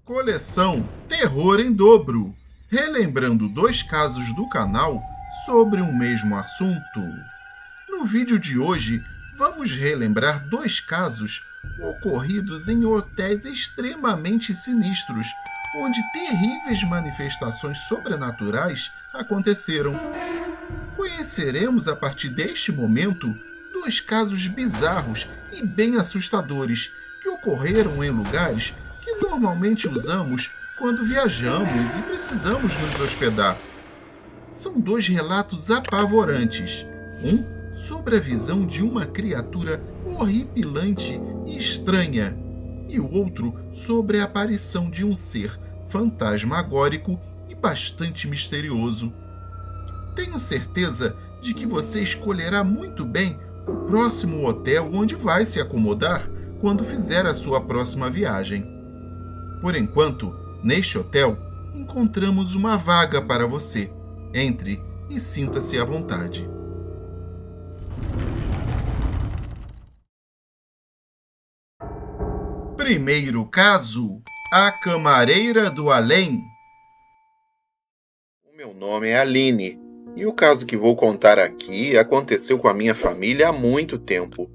Coleção Terror em Dobro, relembrando 2 casos do canal sobre o mesmo assunto. No vídeo de hoje, vamos relembrar 2 casos ocorridos em hotéis extremamente sinistros, onde terríveis manifestações sobrenaturais aconteceram. Conheceremos a partir deste momento 2 casos bizarros e bem assustadores que ocorreram em lugares que normalmente usamos quando viajamos e precisamos nos hospedar. São 2 relatos apavorantes. Um sobre a visão de uma criatura horripilante e estranha, e o outro sobre a aparição de um ser fantasmagórico e bastante misterioso. Tenho certeza de que você escolherá muito bem o próximo hotel onde vai se acomodar quando fizer a sua próxima viagem. Por enquanto, neste hotel, encontramos uma vaga para você. Entre e sinta-se à vontade. Primeiro caso: a Camareira do Além. O meu nome é Aline, e o caso que vou contar aqui aconteceu com a minha família há muito tempo.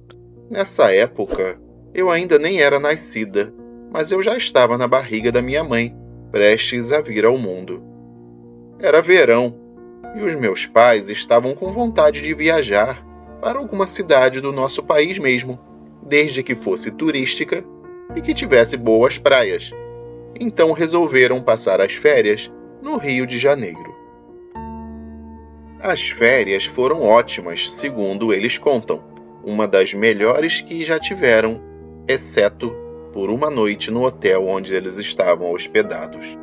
Nessa época, eu ainda nem era nascida, mas eu já estava na barriga da minha mãe, prestes a vir ao mundo. Era verão, e os meus pais estavam com vontade de viajar para alguma cidade do nosso país mesmo, desde que fosse turística e que tivesse boas praias. Então resolveram passar as férias no Rio de Janeiro. As férias foram ótimas, segundo eles contam, uma das melhores que já tiveram, exceto por uma noite no hotel onde eles estavam hospedados.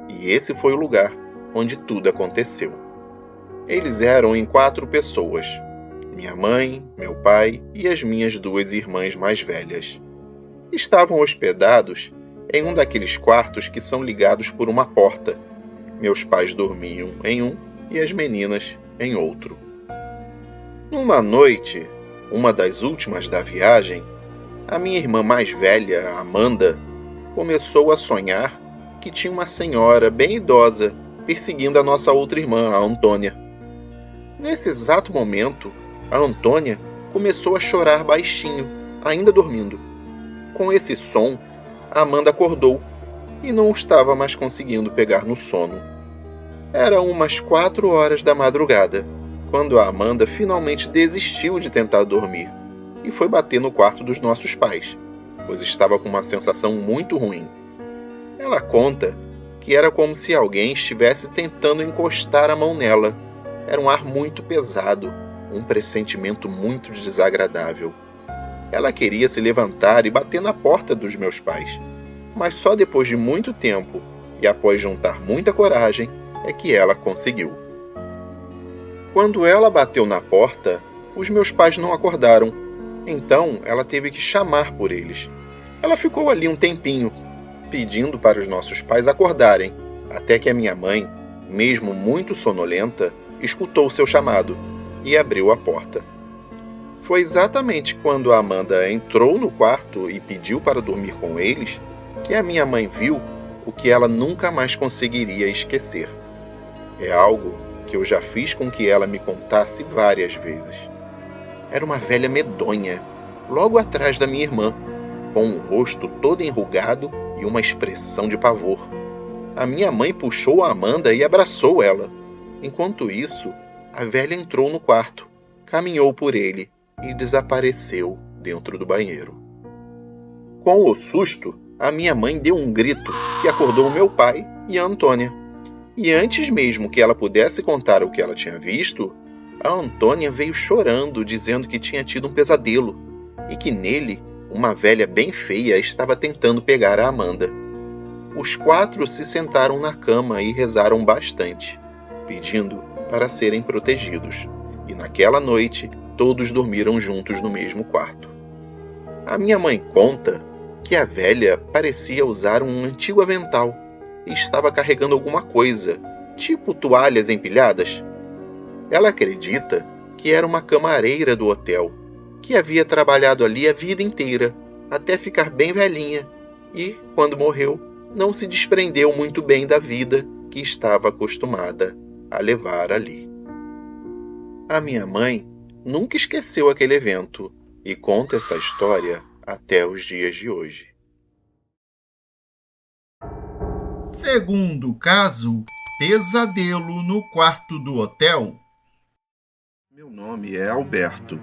E esse foi o lugar onde tudo aconteceu. Eles eram em 4 pessoas: minha mãe, meu pai e as minhas 2 irmãs mais velhas. Estavam hospedados em um daqueles quartos que são ligados por uma porta. Meus pais dormiam em um e as meninas em outro. Numa noite, uma das últimas da viagem, a minha irmã mais velha, Amanda, começou a sonhar que tinha uma senhora bem idosa perseguindo a nossa outra irmã, a Antônia. Nesse exato momento, a Antônia começou a chorar baixinho, ainda dormindo. Com esse som, a Amanda acordou e não estava mais conseguindo pegar no sono. Eram umas 4 horas da madrugada, quando a Amanda finalmente desistiu de tentar dormir e foi bater no quarto dos nossos pais, pois estava com uma sensação muito ruim. Ela conta que era como se alguém estivesse tentando encostar a mão nela. Era um ar muito pesado, um pressentimento muito desagradável. Ela queria se levantar e bater na porta dos meus pais, mas só depois de muito tempo e após juntar muita coragem é que ela conseguiu. Quando ela bateu na porta, os meus pais não acordaram, então ela teve que chamar por eles. Ela ficou ali um tempinho, pedindo para os nossos pais acordarem, até que a minha mãe, mesmo muito sonolenta, escutou seu chamado e abriu a porta. Foi exatamente quando a Amanda entrou no quarto e pediu para dormir com eles que a minha mãe viu o que ela nunca mais conseguiria esquecer. É algo que eu já fiz com que ela me contasse várias vezes. Era uma velha medonha, logo atrás da minha irmã, com um rosto todo enrugado e uma expressão de pavor. A minha mãe puxou a Amanda e abraçou ela. Enquanto isso, a velha entrou no quarto, caminhou por ele e desapareceu dentro do banheiro. Com o susto, a minha mãe deu um grito que acordou meu pai e a Antônia. E antes mesmo que ela pudesse contar o que ela tinha visto, a Antônia veio chorando, dizendo que tinha tido um pesadelo e que nele uma velha bem feia estava tentando pegar a Amanda. Os 4 se sentaram na cama e rezaram bastante, pedindo para serem protegidos. E naquela noite, todos dormiram juntos no mesmo quarto. A minha mãe conta que a velha parecia usar um antigo avental e estava carregando alguma coisa, tipo toalhas empilhadas. Ela acredita que era uma camareira do hotel, que havia trabalhado ali a vida inteira, até ficar bem velhinha, e, quando morreu, não se desprendeu muito bem da vida que estava acostumada a levar ali. A minha mãe nunca esqueceu aquele evento e conta essa história até os dias de hoje. Segundo caso, pesadelo no quarto do hotel. Meu nome é Alberto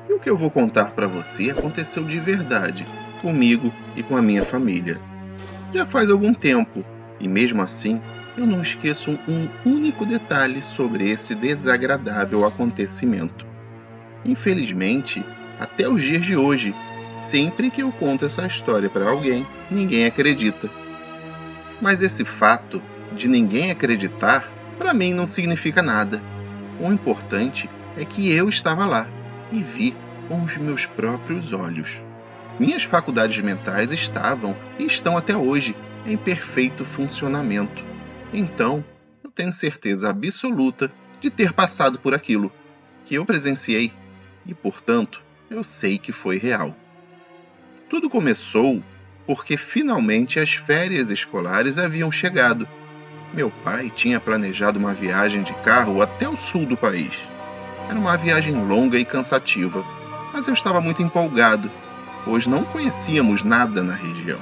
e o que eu vou contar para você aconteceu de verdade, comigo e com a minha família. Já faz algum tempo e mesmo assim eu não esqueço um único detalhe sobre esse desagradável acontecimento. Infelizmente, até os dias de hoje, sempre que eu conto essa história para alguém, ninguém acredita. Mas esse fato de ninguém acreditar, para mim não significa nada. O importante é que eu estava lá e vi com os meus próprios olhos. Minhas faculdades mentais estavam e estão até hoje em perfeito funcionamento. Então, eu tenho certeza absoluta de ter passado por aquilo que eu presenciei e, portanto, eu sei que foi real. Tudo começou porque finalmente as férias escolares haviam chegado. Meu pai tinha planejado uma viagem de carro até o sul do país. Era uma viagem longa e cansativa, mas eu estava muito empolgado, pois não conhecíamos nada na região.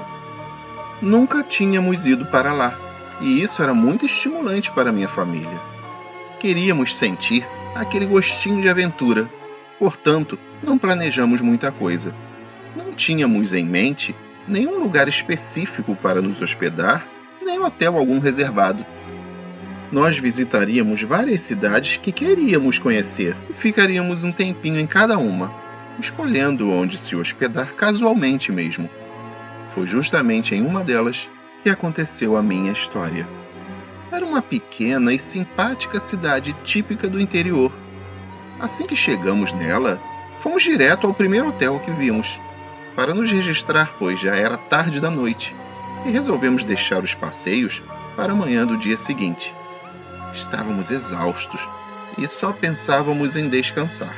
Nunca tínhamos ido para lá, e isso era muito estimulante para minha família. Queríamos sentir aquele gostinho de aventura, portanto, não planejamos muita coisa. Não tínhamos em mente nenhum lugar específico para nos hospedar, nem hotel algum reservado. Nós visitaríamos várias cidades que queríamos conhecer e ficaríamos um tempinho em cada uma, escolhendo onde se hospedar casualmente mesmo. Foi justamente em uma delas que aconteceu a minha história. Era uma pequena e simpática cidade típica do interior. Assim que chegamos nela, fomos direto ao primeiro hotel que vimos, para nos registrar, pois já era tarde da noite, e resolvemos deixar os passeios para a manhã do dia seguinte. Estávamos exaustos e só pensávamos em descansar.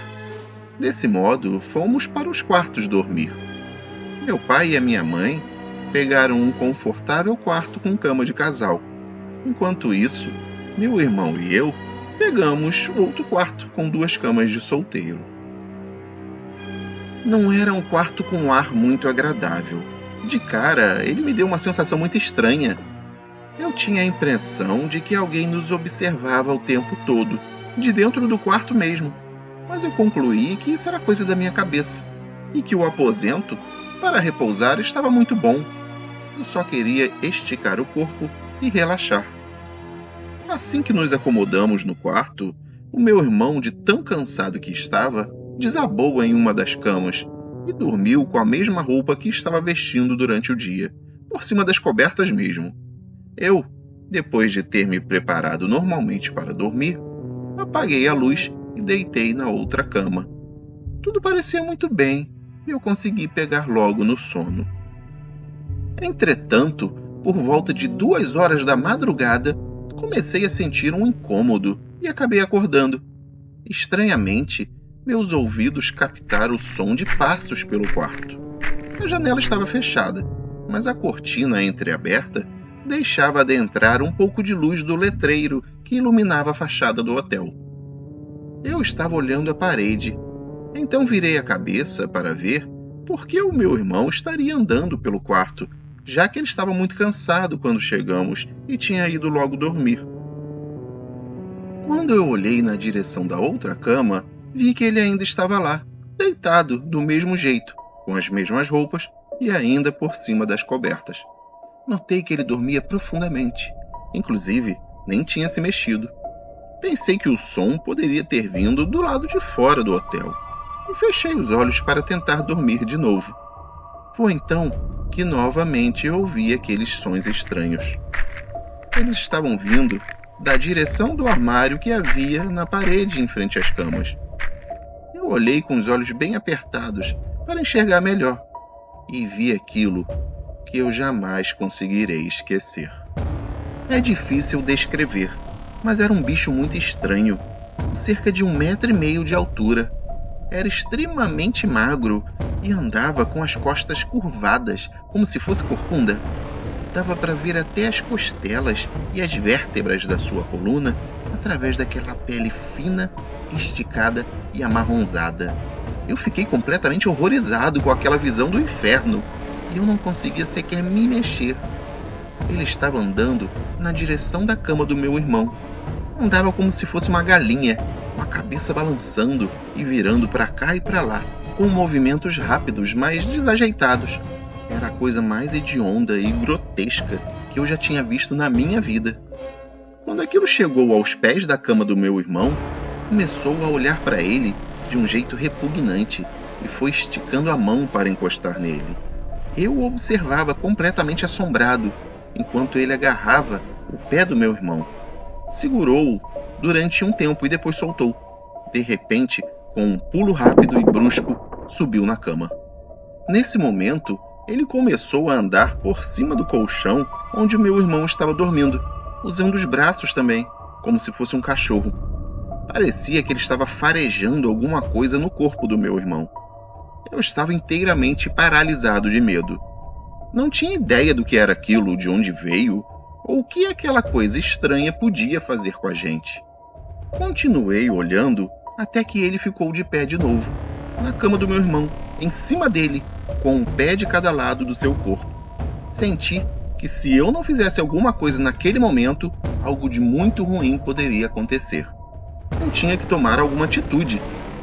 Desse modo, fomos para os quartos dormir. Meu pai e a minha mãe pegaram um confortável quarto com cama de casal. Enquanto isso, meu irmão e eu pegamos outro quarto com 2 camas de solteiro. Não era um quarto com um ar muito agradável. De cara, ele me deu uma sensação muito estranha. Eu tinha a impressão de que alguém nos observava o tempo todo, de dentro do quarto mesmo. Mas eu concluí que isso era coisa da minha cabeça, e que o aposento, para repousar, estava muito bom. Eu só queria esticar o corpo e relaxar. Assim que nos acomodamos no quarto, o meu irmão, de tão cansado que estava, desabou em uma das camas e dormiu com a mesma roupa que estava vestindo durante o dia, por cima das cobertas mesmo. Eu, depois de ter me preparado normalmente para dormir, apaguei a luz e deitei na outra cama. Tudo parecia muito bem e eu consegui pegar logo no sono. Entretanto, por volta de 2 horas da madrugada, comecei a sentir um incômodo e acabei acordando. Estranhamente, meus ouvidos captaram o som de passos pelo quarto. A janela estava fechada, mas a cortina entreaberta deixava adentrar um pouco de luz do letreiro que iluminava a fachada do hotel. Eu estava olhando a parede, então virei a cabeça para ver por que o meu irmão estaria andando pelo quarto, já que ele estava muito cansado quando chegamos e tinha ido logo dormir. Quando eu olhei na direção da outra cama, vi que ele ainda estava lá, deitado do mesmo jeito, com as mesmas roupas e ainda por cima das cobertas. Notei que ele dormia profundamente, inclusive nem tinha se mexido. Pensei que o som poderia ter vindo do lado de fora do hotel e fechei os olhos para tentar dormir de novo. Foi então que novamente ouvi aqueles sons estranhos. Eles estavam vindo da direção do armário que havia na parede em frente às camas. Eu olhei com os olhos bem apertados para enxergar melhor e vi aquilo que eu jamais conseguirei esquecer. É difícil descrever, mas era um bicho muito estranho, cerca de 1,5 metro de altura. Era extremamente magro e andava com as costas curvadas, como se fosse corcunda. Dava para ver até as costelas e as vértebras da sua coluna através daquela pele fina, esticada e amarronzada. Eu fiquei completamente horrorizado com aquela visão do inferno e eu não conseguia sequer me mexer. Ele estava andando na direção da cama do meu irmão. Andava como se fosse uma galinha, com a cabeça balançando e virando para cá e para lá, com movimentos rápidos, mas desajeitados. Era a coisa mais hedionda e grotesca que eu já tinha visto na minha vida. Quando aquilo chegou aos pés da cama do meu irmão, começou a olhar para ele de um jeito repugnante e foi esticando a mão para encostar nele. Eu o observava completamente assombrado, enquanto ele agarrava o pé do meu irmão. Segurou-o durante um tempo e depois soltou. De repente, com um pulo rápido e brusco, subiu na cama. Nesse momento, ele começou a andar por cima do colchão onde o meu irmão estava dormindo, usando os braços também, como se fosse um cachorro. Parecia que ele estava farejando alguma coisa no corpo do meu irmão. Eu estava inteiramente paralisado de medo. Não tinha ideia do que era aquilo, de onde veio, ou o que aquela coisa estranha podia fazer com a gente. Continuei olhando até que ele ficou de pé de novo, na cama do meu irmão, em cima dele, com um pé de cada lado do seu corpo. Senti que se eu não fizesse alguma coisa naquele momento, algo de muito ruim poderia acontecer. Eu tinha que tomar alguma atitude,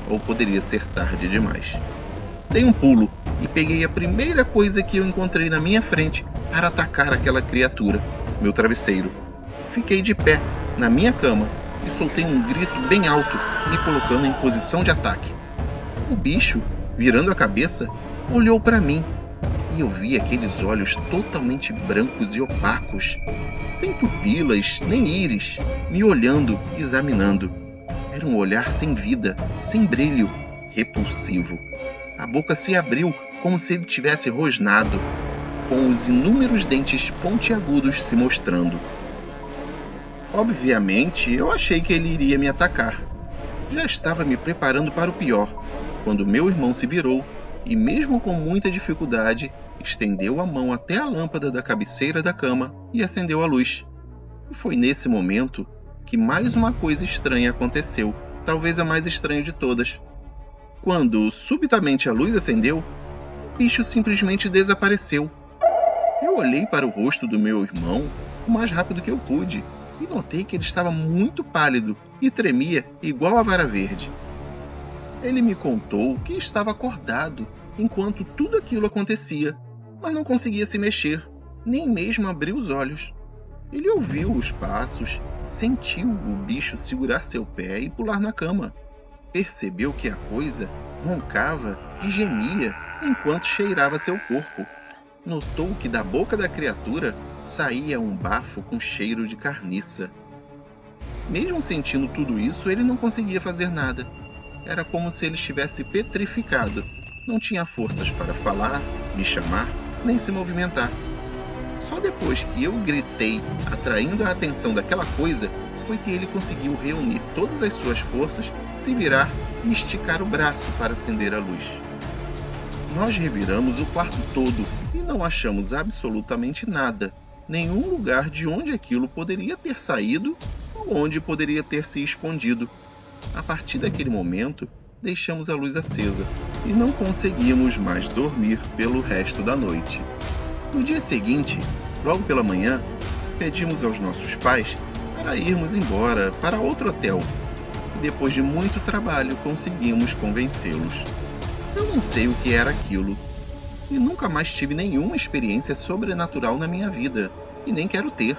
ou poderia ser tarde demais. Dei um pulo e peguei a primeira coisa que eu encontrei na minha frente para atacar aquela criatura, meu travesseiro. Fiquei de pé na minha cama e soltei um grito bem alto, me colocando em posição de ataque. O bicho, virando a cabeça, olhou para mim e eu vi aqueles olhos totalmente brancos e opacos, sem pupilas nem íris, me olhando, examinando. Era um olhar sem vida, sem brilho, repulsivo. A boca se abriu como se ele tivesse rosnado, com os inúmeros dentes pontiagudos se mostrando. Obviamente, eu achei que ele iria me atacar. Já estava me preparando para o pior, quando meu irmão se virou e, mesmo com muita dificuldade, estendeu a mão até a lâmpada da cabeceira da cama e acendeu a luz. E foi nesse momento que mais uma coisa estranha aconteceu, talvez a mais estranha de todas. Quando subitamente a luz acendeu, o bicho simplesmente desapareceu. Eu olhei para o rosto do meu irmão o mais rápido que eu pude e notei que ele estava muito pálido e tremia igual a vara verde. Ele me contou que estava acordado enquanto tudo aquilo acontecia, mas não conseguia se mexer, nem mesmo abrir os olhos. Ele ouviu os passos, sentiu o bicho segurar seu pé e pular na cama. Percebeu que a coisa roncava e gemia enquanto cheirava seu corpo. Notou que da boca da criatura saía um bafo com cheiro de carniça. Mesmo sentindo tudo isso, ele não conseguia fazer nada. Era como se ele estivesse petrificado. Não tinha forças para falar, me chamar, nem se movimentar. Só depois que eu gritei, atraindo a atenção daquela coisa, foi que ele conseguiu reunir todas as suas forças, se virar e esticar o braço para acender a luz. Nós reviramos o quarto todo e não achamos absolutamente nada, nenhum lugar de onde aquilo poderia ter saído ou onde poderia ter se escondido. A partir daquele momento, deixamos a luz acesa e não conseguimos mais dormir pelo resto da noite. No dia seguinte, logo pela manhã, pedimos aos nossos pais para irmos embora para outro hotel e depois de muito trabalho conseguimos convencê-los. Eu não sei o que era aquilo e nunca mais tive nenhuma experiência sobrenatural na minha vida e nem quero ter.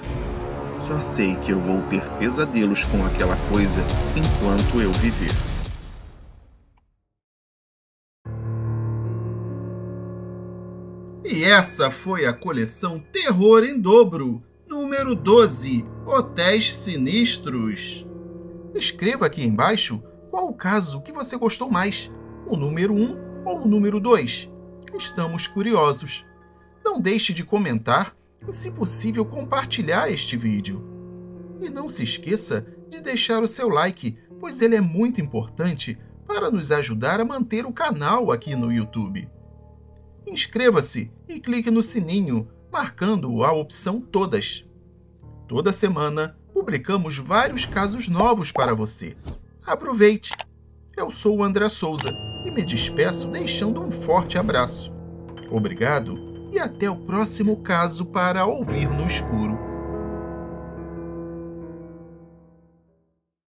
Só sei que eu vou ter pesadelos com aquela coisa enquanto eu viver. E essa foi a coleção Terror em Dobro, número 12, Hotéis Sinistros. Escreva aqui embaixo qual o caso que você gostou mais, o número 1 ou o número 2. Estamos curiosos. Não deixe de comentar e, se possível, compartilhar este vídeo. E não se esqueça de deixar o seu like, pois ele é muito importante para nos ajudar a manter o canal aqui no YouTube. Inscreva-se e clique no sininho marcando a opção Todas. Toda semana, publicamos vários casos novos para você. Aproveite! Eu sou o André Souza e me despeço deixando um forte abraço. Obrigado e até o próximo caso para Ouvir no Escuro.